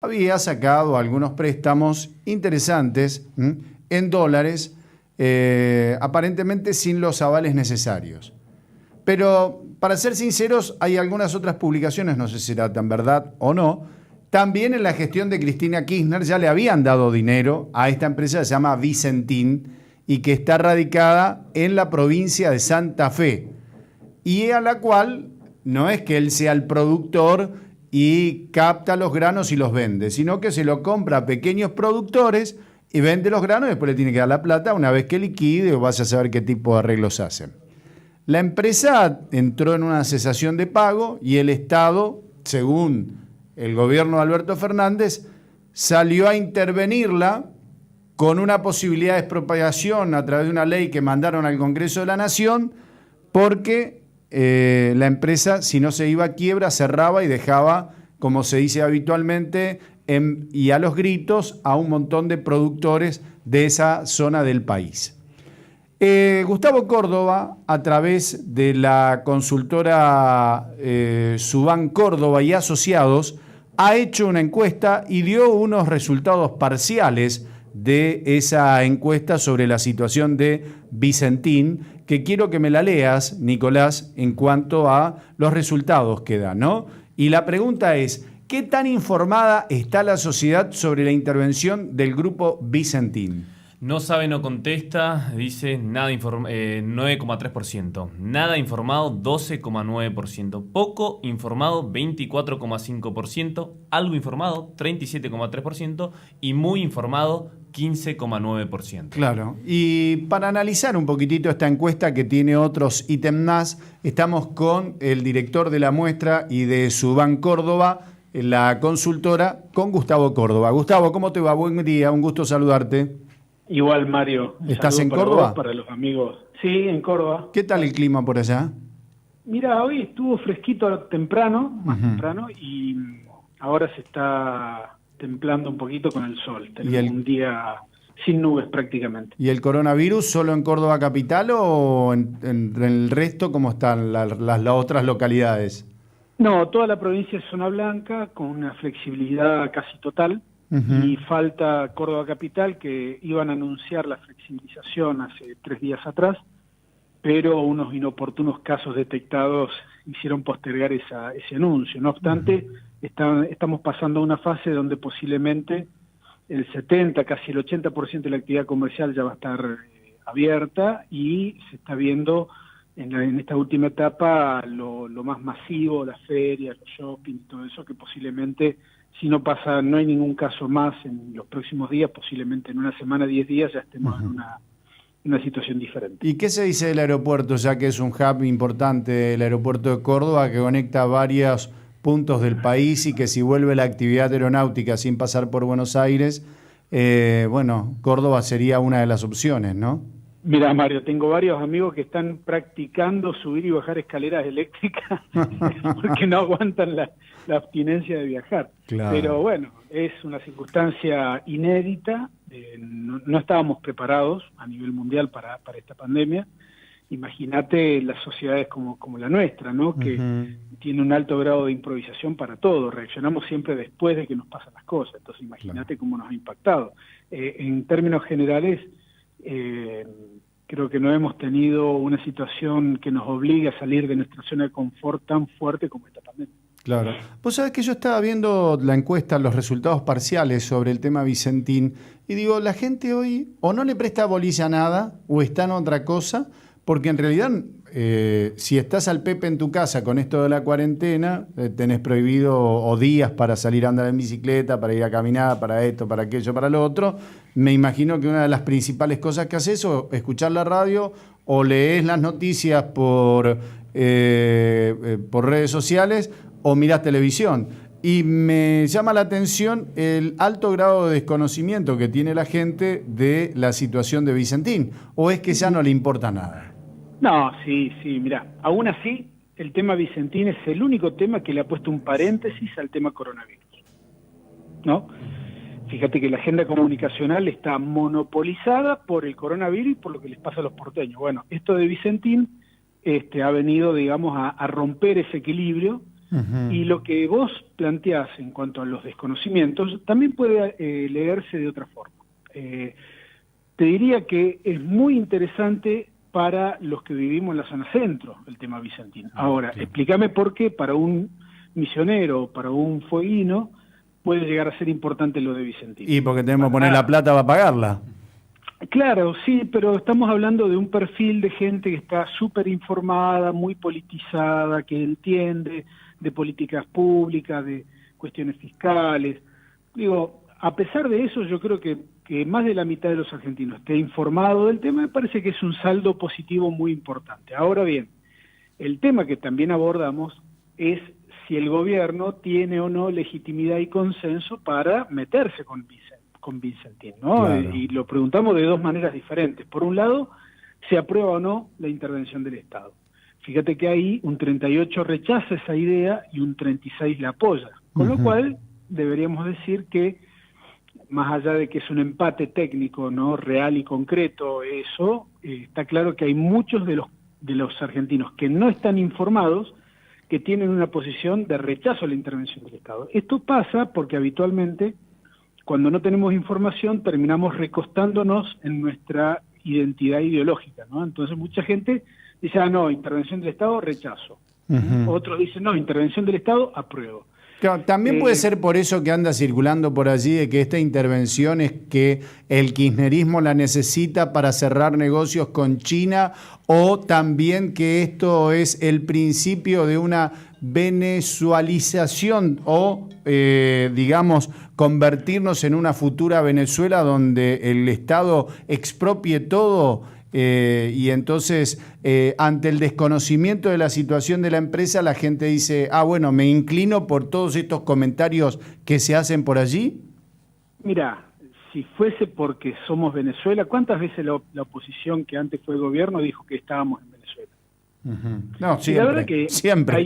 había sacado algunos préstamos interesantes en dólares, aparentemente sin los avales necesarios. Pero, para ser sinceros, hay algunas otras publicaciones, no sé si será tan verdad o no, también en la gestión de Cristina Kirchner ya le habían dado dinero a esta empresa que se llama Vicentín y que está radicada en la provincia de Santa Fe, y a la cual no es que él sea el productor y capta los granos y los vende, sino que se lo compra a pequeños productores y vende los granos y después le tiene que dar la plata una vez que liquide o vaya a saber qué tipo de arreglos hacen. La empresa entró en una cesación de pago y el Estado, según el gobierno de Alberto Fernández, salió a intervenirla con una posibilidad de expropiación a través de una ley que mandaron al Congreso de la Nación, porque la empresa, si no se iba a quiebra, cerraba y dejaba, como se dice habitualmente, y a los gritos, a un montón de productores de esa zona del país. Gustavo Córdoba, a través de la consultora Subán Córdoba y Asociados, ha hecho una encuesta y dio unos resultados parciales de esa encuesta sobre la situación de Vicentín, que quiero que me la leas, Nicolás, en cuanto a los resultados que da, ¿no? Y la pregunta es, ¿qué tan informada está la sociedad sobre la intervención del grupo Vicentín? No sabe, no contesta, dice nada 9,3%. Nada informado, 12,9%. Poco informado, 24,5%. Algo informado, 37,3%. Y muy informado, 15,9%. Claro. Y para analizar un poquitito esta encuesta que tiene otros ítems más, estamos con el director de la muestra y de Subán Córdoba, la consultora, con Gustavo Córdoba. Gustavo, ¿cómo te va? Buen día, un gusto saludarte. Igual, Mario. ¿Estás en para Córdoba? vos, para los amigos. Sí, en Córdoba. ¿Qué tal el clima por allá? Mira, hoy estuvo fresquito temprano, más temprano, y ahora se está templando un poquito con el sol. Tenemos un día sin nubes prácticamente. ¿Y el coronavirus solo en Córdoba capital o en el resto, cómo están las otras localidades? No, toda la provincia es zona blanca, con una flexibilidad casi total. Y falta Córdoba capital, que iban a anunciar la flexibilización hace 3 días atrás, pero unos inoportunos casos detectados hicieron postergar ese anuncio. No obstante, estamos pasando a una fase donde posiblemente el 70, casi el 80% de la actividad comercial ya va a estar abierta, y se está viendo en esta última etapa lo más masivo, las ferias, los shopping, todo eso, que posiblemente, si no hay ningún caso más en los próximos días, posiblemente en una semana, 10 días, ya estemos en una situación diferente. ¿Y qué se dice del aeropuerto, ya que es un hub importante, el aeropuerto de Córdoba, que conecta varios puntos del país, y que si vuelve la actividad aeronáutica sin pasar por Buenos Aires, Córdoba sería una de las opciones, ¿no? Mira, Mario, tengo varios amigos que están practicando subir y bajar escaleras eléctricas porque no aguantan la abstinencia de viajar. Claro. Pero bueno, es una circunstancia inédita. No estábamos preparados a nivel mundial para esta pandemia. Imagínate las sociedades como la nuestra, ¿no? Que tiene un alto grado de improvisación para todo. Reaccionamos siempre después de que nos pasan las cosas. Entonces imagínate cómo nos ha impactado. En términos generales, creo que no hemos tenido una situación que nos obligue a salir de nuestra zona de confort tan fuerte como esta pandemia. Claro. Vos sabés que yo estaba viendo la encuesta, los resultados parciales sobre el tema Vicentín, y digo, la gente hoy o no le presta bolilla a nada o está en otra cosa, porque en realidad si estás al Pepe en tu casa con esto de la cuarentena, tenés prohibido o días para salir a andar en bicicleta, para ir a caminar, para esto, para aquello, para lo otro. Me imagino que una de las principales cosas que haces es escuchar la radio o lees las noticias por redes sociales o mirás televisión. Y me llama la atención el alto grado de desconocimiento que tiene la gente de la situación de Vicentín. ¿O es que ya no le importa nada? No, sí, mirá, aún así el tema Vicentín es el único tema que le ha puesto un paréntesis al tema coronavirus, ¿no? Fíjate que la agenda comunicacional está monopolizada por el coronavirus y por lo que les pasa a los porteños. Bueno, esto de Vicentín ha venido, digamos, a romper ese equilibrio Y lo que vos planteás en cuanto a los desconocimientos también puede leerse de otra forma. Te diría que es muy interesante para los que vivimos en la zona centro el tema Vicentín. Ahora, explícame por qué para un misionero, para un fueguino, puede llegar a ser importante lo de Vicentín. Y porque tenemos que poner la plata para pagarla. Claro, sí, pero estamos hablando de un perfil de gente que está súper informada, muy politizada, que entiende de políticas públicas, de cuestiones fiscales. Digo, a pesar de eso, yo creo que más de la mitad de los argentinos esté informado del tema, me parece que es un saldo positivo muy importante. Ahora bien, el tema que también abordamos es si el gobierno tiene o no legitimidad y consenso para meterse con Vicentín, ¿no? Claro. Y lo preguntamos de dos maneras diferentes. Por un lado, ¿se aprueba o no la intervención del Estado? Fíjate que ahí un 38 rechaza esa idea y un 36 la apoya. Con lo cual, deberíamos decir que, más allá de que es un empate técnico, ¿no?, real y concreto, eso, está claro que hay muchos de los argentinos que no están informados, que tienen una posición de rechazo a la intervención del Estado. Esto pasa porque habitualmente, cuando no tenemos información, terminamos recostándonos en nuestra identidad ideológica, ¿no? Entonces mucha gente dice, no, intervención del Estado, rechazo. Otros dicen, no, intervención del Estado, apruebo. Claro, también puede ser por eso que anda circulando por allí de que esta intervención es que el kirchnerismo la necesita para cerrar negocios con China, o también que esto es el principio de una venezualización o, digamos, convertirnos en una futura Venezuela donde el Estado expropie todo. Y entonces, ante el desconocimiento de la situación de la empresa, la gente dice, bueno, me inclino por todos estos comentarios que se hacen por allí. Mira, si fuese porque somos Venezuela, ¿cuántas veces la oposición que antes fue gobierno dijo que estábamos en Venezuela? No, siempre, y la verdad que siempre.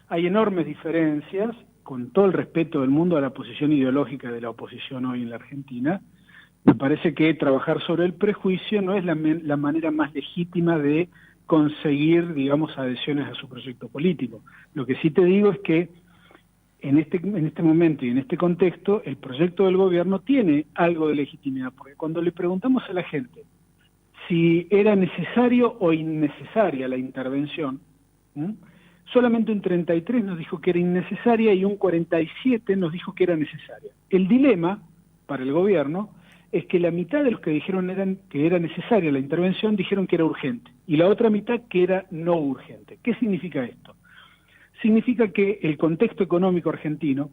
Hay enormes diferencias, con todo el respeto del mundo a la posición ideológica de la oposición hoy en la Argentina. Me parece que trabajar sobre el prejuicio no es la manera más legítima de conseguir, digamos, adhesiones a su proyecto político. Lo que sí te digo es que en este momento y en este contexto, el proyecto del gobierno tiene algo de legitimidad, porque cuando le preguntamos a la gente si era necesario o innecesaria la intervención, solamente un 33 nos dijo que era innecesaria y un 47 nos dijo que era necesaria. El dilema para el gobierno es que la mitad de los que dijeron que era necesaria la intervención dijeron que era urgente, y la otra mitad que era no urgente. ¿Qué significa esto? Significa que el contexto económico argentino,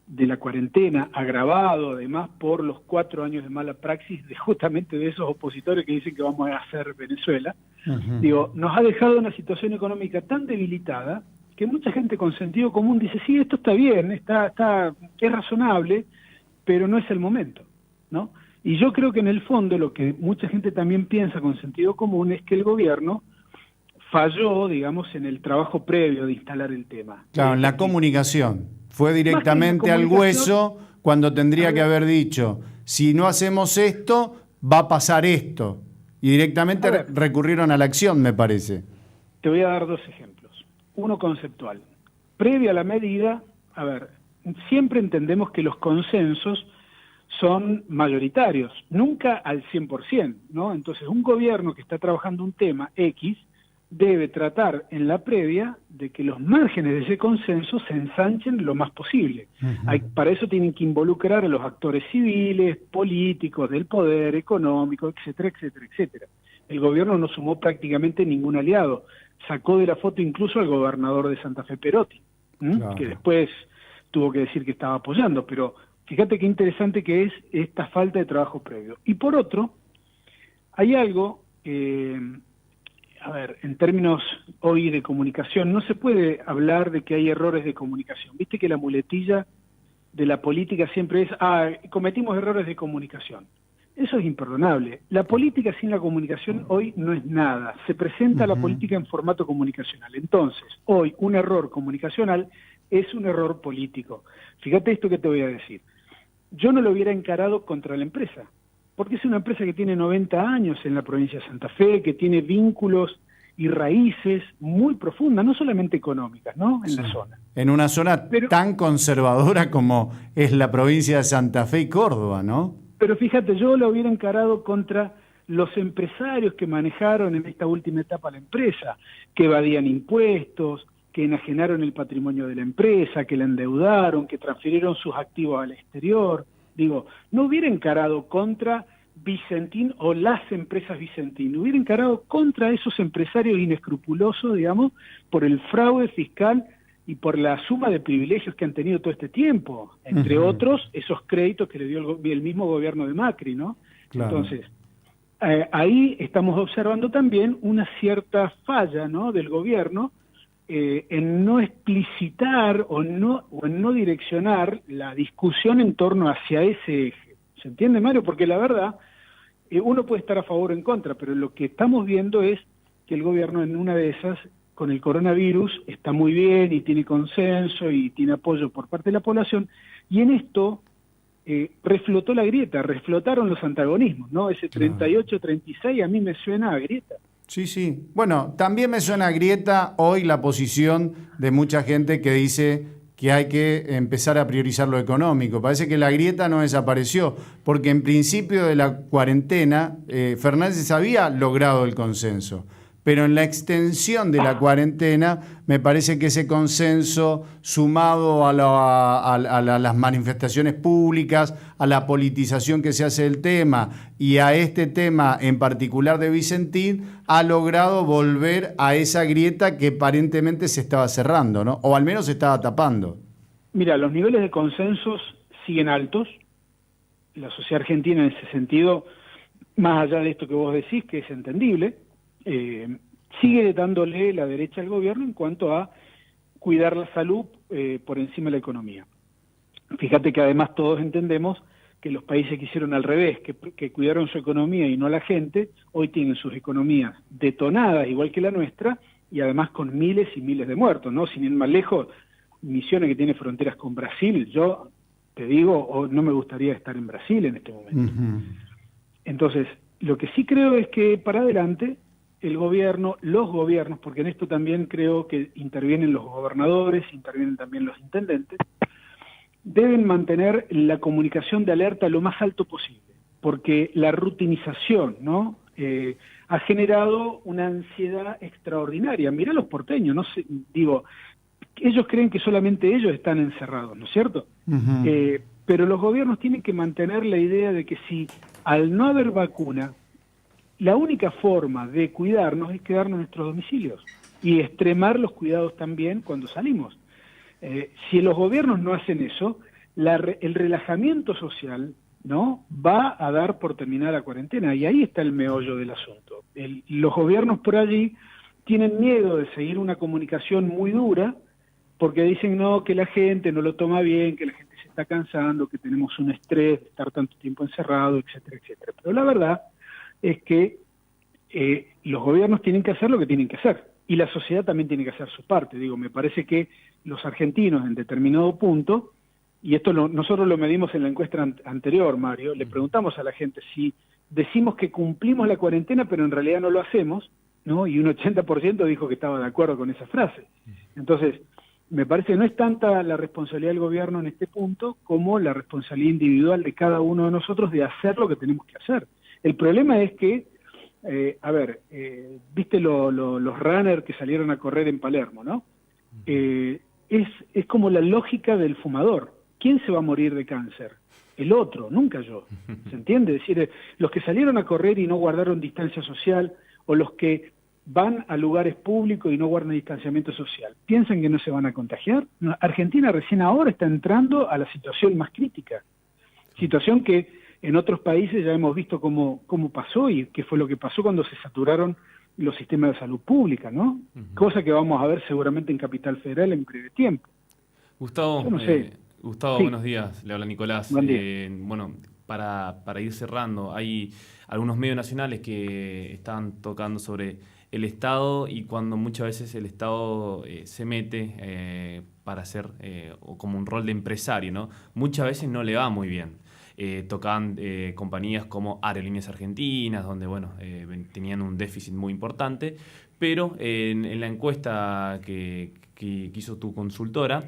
de la cuarentena, agravado además por los 4 años de mala praxis de justamente de esos opositores que dicen que vamos a hacer Venezuela, nos ha dejado una situación económica tan debilitada que mucha gente con sentido común dice, sí, esto está bien, es razonable, pero no es el momento, ¿no? Y yo creo que en el fondo lo que mucha gente también piensa con sentido común es que el gobierno falló, digamos, en el trabajo previo de instalar el tema. Claro, en la comunicación. Fue directamente al hueso cuando tendría que haber dicho, si no hacemos esto, va a pasar esto. Y directamente recurrieron a la acción, me parece. Te voy a dar 2 ejemplos. Uno conceptual. Previo a la medida, siempre entendemos que los consensos son mayoritarios, nunca al 100%, ¿no? Entonces, un gobierno que está trabajando un tema X debe tratar en la previa de que los márgenes de ese consenso se ensanchen lo más posible. Para eso tienen que involucrar a los actores civiles, políticos, del poder, económico, etcétera, etcétera, etcétera. El gobierno no sumó prácticamente ningún aliado. Sacó de la foto incluso al gobernador de Santa Fe, Perotti, claro, que después tuvo que decir que estaba apoyando, pero fíjate qué interesante que es esta falta de trabajo previo. Y por otro, hay algo en términos hoy de comunicación, no se puede hablar de que hay errores de comunicación. Viste que la muletilla de la política siempre es, cometimos errores de comunicación. Eso es imperdonable. La política sin la comunicación hoy no es nada. Se presenta la política en formato comunicacional. Entonces, hoy un error comunicacional es un error político. Fíjate esto que te voy a decir. Yo no lo hubiera encarado contra la empresa, porque es una empresa que tiene 90 años en la provincia de Santa Fe, que tiene vínculos y raíces muy profundas, no solamente económicas, ¿no? En la zona. En una zona tan conservadora como es la provincia de Santa Fe y Córdoba, ¿no? Pero fíjate, yo lo hubiera encarado contra los empresarios que manejaron en esta última etapa la empresa, que evadían impuestos, que enajenaron el patrimonio de la empresa, que la endeudaron, que transfirieron sus activos al exterior. Digo, no hubiera encarado contra Vicentín o las empresas Vicentín, hubiera encarado contra esos empresarios inescrupulosos, digamos, por el fraude fiscal y por la suma de privilegios que han tenido todo este tiempo, entre otros esos créditos que le dio el mismo gobierno de Macri, ¿no? Claro. Entonces, ahí estamos observando también una cierta falla, ¿no?, del gobierno en no explicitar o en no direccionar la discusión en torno hacia ese eje. ¿Se entiende, Mario? Porque la verdad, uno puede estar a favor o en contra, pero lo que estamos viendo es que el gobierno en una de esas, con el coronavirus, está muy bien y tiene consenso y tiene apoyo por parte de la población, y en esto reflotó la grieta, reflotaron los antagonismos, ¿no? Ese 38-36 a mí me suena a grieta. Sí, sí. Bueno, también me suena a grieta hoy la posición de mucha gente que dice que hay que empezar a priorizar lo económico. Parece que la grieta no desapareció, porque en principio de la cuarentena Fernández había logrado el consenso, pero en la extensión de la cuarentena me parece que ese consenso, sumado a las manifestaciones públicas, a la politización que se hace del tema y a este tema en particular de Vicentín, ha logrado volver a esa grieta que aparentemente se estaba cerrando, ¿no? O al menos se estaba tapando. Mira, los niveles de consensos siguen altos. La sociedad argentina en ese sentido, más allá de esto que vos decís, que es entendible, sigue dándole la derecha al gobierno en cuanto a cuidar la salud por encima de la economía. Fíjate que además todos entendemos que los países que hicieron al revés, que cuidaron su economía y no la gente, hoy tienen sus economías detonadas igual que la nuestra y además con miles y miles de muertos, ¿no? Sin ir más lejos, Misiones que tiene fronteras con Brasil, yo te digo, no me gustaría estar en Brasil en este momento. Entonces, lo que sí creo es que para adelante el gobierno, los gobiernos, porque en esto también creo que intervienen los gobernadores, intervienen también los intendentes, deben mantener la comunicación de alerta lo más alto posible, porque la rutinización, ¿no?, ha generado una ansiedad extraordinaria. Mirá los porteños, no sé, digo, ellos creen que solamente ellos están encerrados, ¿no es cierto? Pero los gobiernos tienen que mantener la idea de que si al no haber vacuna, la única forma de cuidarnos es quedarnos en nuestros domicilios y extremar los cuidados también cuando salimos. Si los gobiernos no hacen eso, el relajamiento social, ¿no?, va a dar por terminada la cuarentena, y ahí está el meollo del asunto. Los gobiernos por allí tienen miedo de seguir una comunicación muy dura, porque dicen no, que la gente no lo toma bien, que la gente se está cansando, que tenemos un estrés de estar tanto tiempo encerrado, etcétera, etcétera. Pero la verdad es que los gobiernos tienen que hacer lo que tienen que hacer, y la sociedad también tiene que hacer su parte. Digo, me parece que los argentinos en determinado punto, y esto nosotros lo medimos en la encuesta anterior, Mario, le preguntamos a la gente si decimos que cumplimos la cuarentena, pero en realidad no lo hacemos, ¿no? Y un 80% dijo que estaba de acuerdo con esa frase. Entonces, me parece que no es tanta la responsabilidad del gobierno en este punto como la responsabilidad individual de cada uno de nosotros de hacer lo que tenemos que hacer. El problema es que, viste los runners que salieron a correr en Palermo, ¿no? Es como la lógica del fumador. ¿Quién se va a morir de cáncer? El otro, nunca yo. ¿Se entiende? Es decir, los que salieron a correr y no guardaron distancia social, o los que van a lugares públicos y no guardan distanciamiento social, ¿piensan que no se van a contagiar? No, Argentina recién ahora está entrando a la situación más crítica. Situación que en otros países ya hemos visto cómo pasó y qué fue lo que pasó cuando se saturaron los sistemas de salud pública, ¿no? Cosa que vamos a ver seguramente en Capital Federal en breve tiempo. Gustavo, no sé. Gustavo, sí. Buenos días. Le habla Nicolás. Buen día. Bueno, para ir cerrando, hay algunos medios nacionales que están tocando sobre el Estado y cuando muchas veces el Estado se mete para hacer o como un rol de empresario, ¿no? Muchas veces no le va muy bien. Tocan compañías como Aerolíneas Argentinas, donde bueno tenían un déficit muy importante, pero en la encuesta que hizo tu consultora,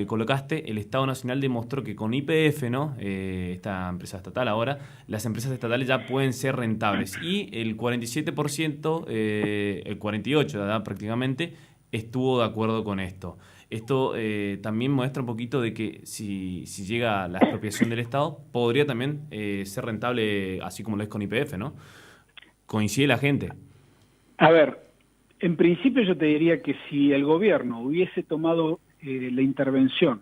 colocaste, el Estado Nacional demostró que con YPF, ¿no? Esta empresa estatal ahora, las empresas estatales ya pueden ser rentables. Y el 47%, el 48% ¿verdad? Prácticamente, estuvo de acuerdo con esto. Esto también muestra un poquito de que si llega la expropiación del Estado, podría también ser rentable, así como lo es con YPF, ¿no? Coincide la gente. A ver, en principio yo te diría que si el gobierno hubiese tomado la intervención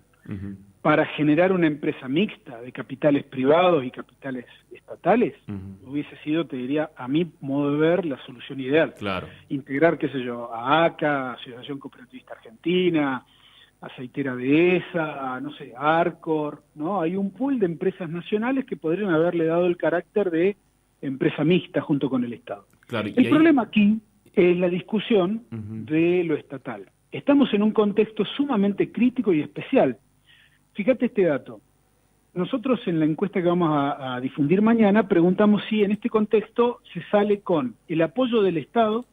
para generar una empresa mixta de capitales privados y capitales estatales, hubiese sido, te diría, a mi modo de ver, la solución ideal. Claro. Integrar, qué sé yo, a ACA, Asociación Cooperativista Argentina, Aceitera Dehesa, no sé, Arcor, ¿no? Hay un pool de empresas nacionales que podrían haberle dado el carácter de empresa mixta junto con el Estado. Claro, el problema aquí es la discusión de lo estatal. Estamos en un contexto sumamente crítico y especial. Fíjate este dato. Nosotros en la encuesta que vamos a difundir mañana preguntamos si en este contexto se sale con el apoyo del Estado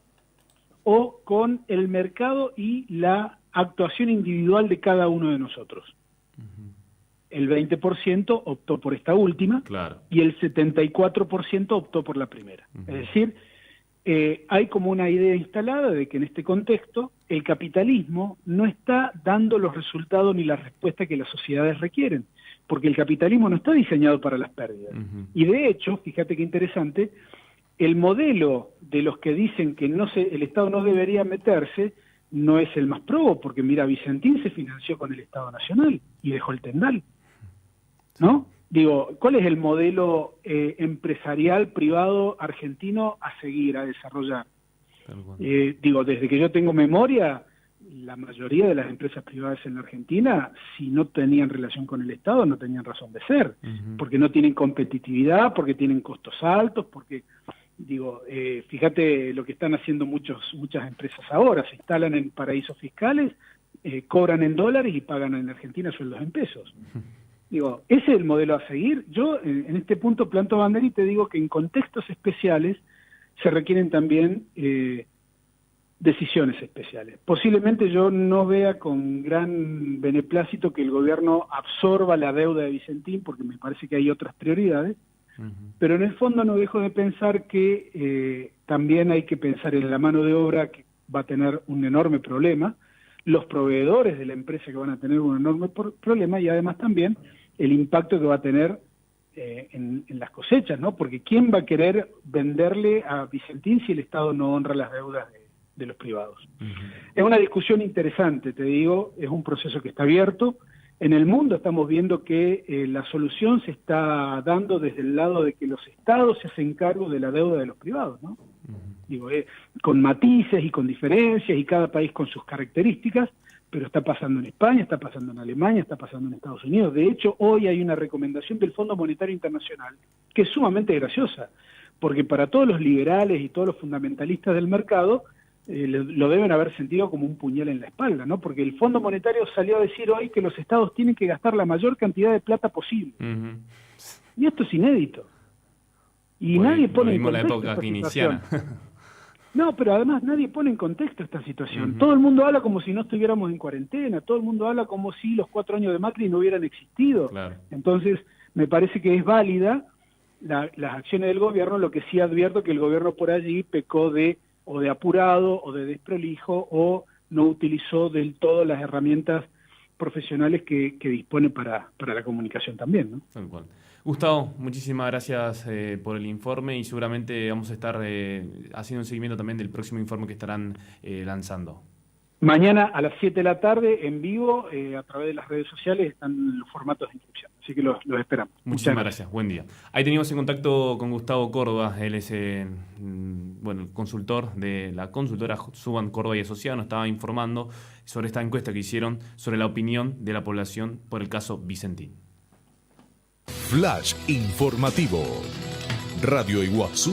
o con el mercado y la actuación individual de cada uno de nosotros. El 20% optó por esta última, claro, y el 74% optó por la primera. Es decir, hay como una idea instalada de que en este contexto el capitalismo no está dando los resultados ni la respuesta que las sociedades requieren, porque el capitalismo no está diseñado para las pérdidas. Y de hecho, fíjate qué interesante, el modelo de los que dicen que el Estado no debería meterse no es el más probo, porque mira, Vicentín se financió con el Estado Nacional y dejó el tendal, ¿no? Digo, ¿cuál es el modelo empresarial privado argentino a seguir, a desarrollar? Digo, desde que yo tengo memoria, la mayoría de las empresas privadas en la Argentina, si no tenían relación con el Estado, no tenían razón de ser, porque no tienen competitividad, porque tienen costos altos, porque, digo, fíjate lo que están haciendo muchas empresas ahora, se instalan en paraísos fiscales, cobran en dólares y pagan en Argentina sueldos en pesos. Digo, ese es el modelo a seguir. Yo en este punto planto bandera y te digo que en contextos especiales se requieren también decisiones especiales. Posiblemente yo no vea con gran beneplácito que el gobierno absorba la deuda de Vicentín, porque me parece que hay otras prioridades, pero en el fondo no dejo de pensar que también hay que pensar en la mano de obra, que va a tener un enorme problema, los proveedores de la empresa que van a tener un enorme problema, y además también el impacto que va a tener en las cosechas, ¿no? Porque ¿quién va a querer venderle a Vicentín si el Estado no honra las deudas de los privados? Es una discusión interesante, te digo, es un proceso que está abierto. En el mundo estamos viendo que la solución se está dando desde el lado de que los Estados se hacen cargo de la deuda de los privados, ¿no? Digo, con matices y con diferencias y cada país con sus características, pero está pasando en España, está pasando en Alemania, está pasando en Estados Unidos. De hecho, hoy hay una recomendación del Fondo Monetario Internacional que es sumamente graciosa, porque para todos los liberales y todos los fundamentalistas del mercado lo deben haber sentido como un puñal en la espalda, ¿no? Porque el Fondo Monetario salió a decir hoy que los estados tienen que gastar la mayor cantidad de plata posible. Y esto es inédito. Y bueno, nadie pone en contexto la época keynesiana. No, pero además nadie pone en contexto esta situación. Todo el mundo habla como si no estuviéramos en cuarentena, todo el mundo habla como si los 4 años de Macri no hubieran existido. Claro. Entonces, me parece que es válida las acciones del gobierno, lo que sí advierto que el gobierno por allí pecó de apurado, o de desprolijo, o no utilizó del todo las herramientas profesionales que dispone para la comunicación también, ¿no? Tal cual. Gustavo, muchísimas gracias por el informe y seguramente vamos a estar haciendo un seguimiento también del próximo informe que estarán lanzando. Mañana a las 7 de la tarde, en vivo, a través de las redes sociales, están los formatos de inscripción. Así que los esperamos. Muchísimas gracias. Buen día. Ahí teníamos en contacto con Gustavo Córdoba. Él es el consultor de la consultora Suban Córdoba y Asociados. Nos estaba informando sobre esta encuesta que hicieron sobre la opinión de la población por el caso Vicentín. Flash informativo. Radio Iguazú.